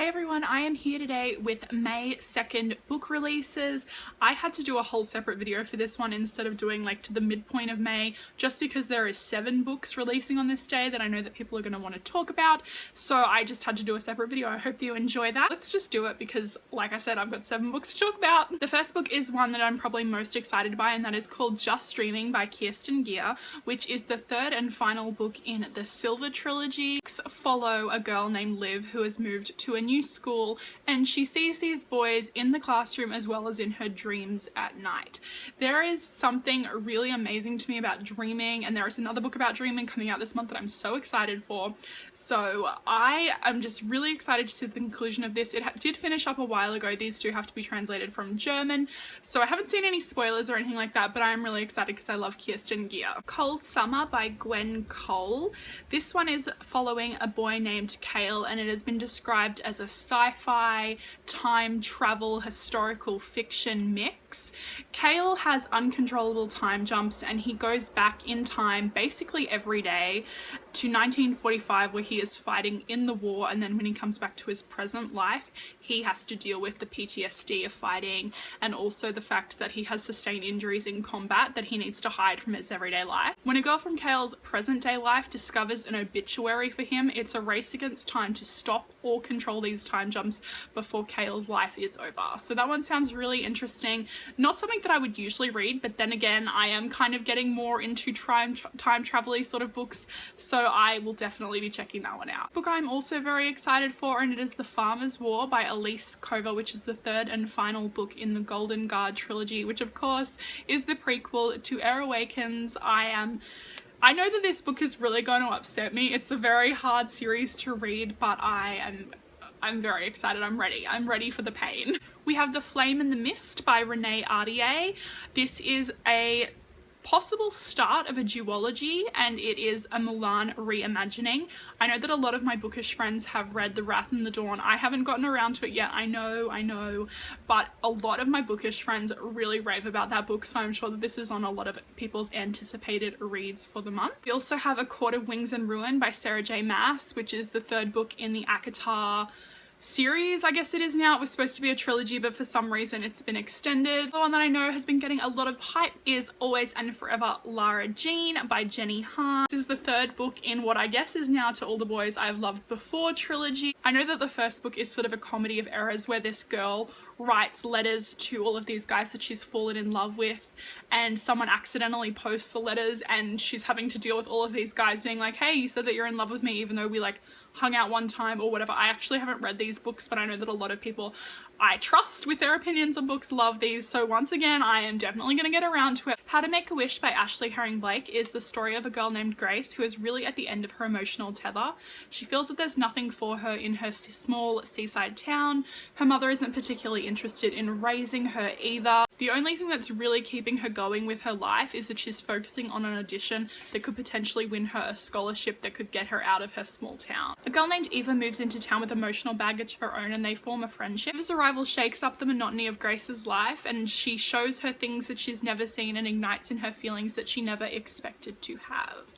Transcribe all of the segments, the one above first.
Hey everyone, I am here today with May 2nd book releases. I had to do a whole separate video for this one instead of doing like to the midpoint of May, just because there is 7 books releasing on this day that I know that people are going to want to talk about. So I just had to do a separate video. I hope that you enjoy that. Let's just do it because, like I said, I've got 7 books to talk about. The first book is one that I'm probably most excited by, and that is called Just Dreaming by Kirsten Gier, which is the 3rd and final book in the Silver trilogy. Follow a girl named Liv who has moved to a new school, and she sees these boys in the classroom as well as in her dreams at night. There is something really amazing to me about dreaming, and there is another book about dreaming coming out this month that I'm so excited for. So I am just really excited to see the conclusion of this. It did finish up a while ago. These do have to be translated from German, so I haven't seen any spoilers or anything like that, but I'm really excited because I love Kirsten Gier. Cold Summer by Gwen Cole. This one is following a boy named Cale, and it has been described as a sci-fi, time travel, historical fiction mix. Cale has uncontrollable time jumps, and he goes back in time basically every day to 1945, where he is fighting in the war, and then when he comes back to his present life, he has to deal with the PTSD of fighting and also the fact that he has sustained injuries in combat that he needs to hide from his everyday life. When a girl from Cale's present day life discovers an obituary for him, it's a race against time to stop or control these time jumps before Cale's life is over. So that one sounds really interesting. Not something that I would usually read, but then again, I am kind of getting more into time travel-y sort of books, so I will definitely be checking that one out. Book I'm also very excited for, and it is The Farmer's War by Elise Cover, which is the 3rd and final book in the Golden Guard trilogy, which of course is the prequel to Air Awakens. I know that this book is really going to upset me. It's a very hard series to read, but I'm very excited. I'm ready for the pain. We have The Flame and the Mist by Renee Ardier. This is a possible start of a duology, and it is a Mulan reimagining. I know that a lot of my bookish friends have read The Wrath and the Dawn. I haven't gotten around to it yet, I know, but a lot of my bookish friends really rave about that book, so I'm sure that this is on a lot of people's anticipated reads for the month. We also have A Court of Wings and Ruin by Sarah J Maas, which is the 3rd book in the ACOTAR series, I guess it is now. It was supposed to be a trilogy, but for some reason it's been extended. The one that I know has been getting a lot of hype is Always and Forever Lara Jean by Jenny Han. This is the 3rd book in what I guess is now To All the Boys I've Loved Before trilogy. I know that the first book is sort of a comedy of errors where this girl writes letters to all of these guys that she's fallen in love with, and someone accidentally posts the letters, and she's having to deal with all of these guys being like, hey, you said that you're in love with me even though we like hung out one time or whatever. I actually haven't read these books, but I know that a lot of people I trust with their opinions on books love these, so once again I am definitely going to get around to it. How to Make a Wish by Ashley Herring Blake is the story of a girl named Grace who is really at the end of her emotional tether. She feels that there's nothing for her in her small seaside town. Her mother isn't particularly interested in raising her either. The only thing that's really keeping her going with her life is that she's focusing on an audition that could potentially win her a scholarship that could get her out of her small town. A girl named Eva moves into town with emotional baggage of her own, and they form a friendship. Eva's arrival shakes up the monotony of Grace's life, and she shows her things that she's never seen and ignites in her feelings that she never expected to have.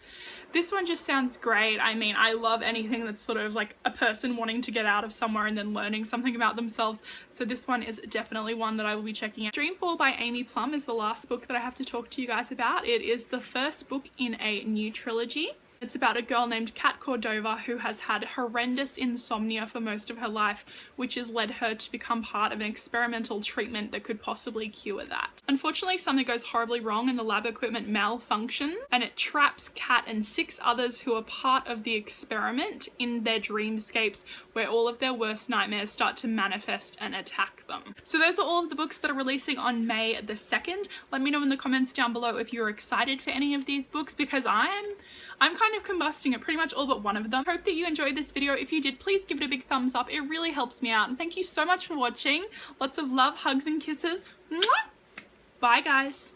This one just sounds great. I mean, I love anything that's sort of like a person wanting to get out of somewhere and then learning something about themselves. So this one is definitely one that I will be checking out. Dreamfall by Amy Plum is the last book that I have to talk to you guys about. It is the 1st book in a new trilogy. It's about a girl named Kat Cordova who has had horrendous insomnia for most of her life, which has led her to become part of an experimental treatment that could possibly cure that. Unfortunately, something goes horribly wrong and the lab equipment malfunctions, and it traps Kat and 6 others who are part of the experiment in their dreamscapes, where all of their worst nightmares start to manifest and attack them. So those are all of the books that are releasing on May the 2nd. Let me know in the comments down below if you're excited for any of these books, because I'm kind of combusting at pretty much all but one of them. Hope that you enjoyed this video. If you did, please give it a big thumbs up. It really helps me out. And thank you so much for watching. Lots of love, hugs, and kisses. Mwah! Bye, guys.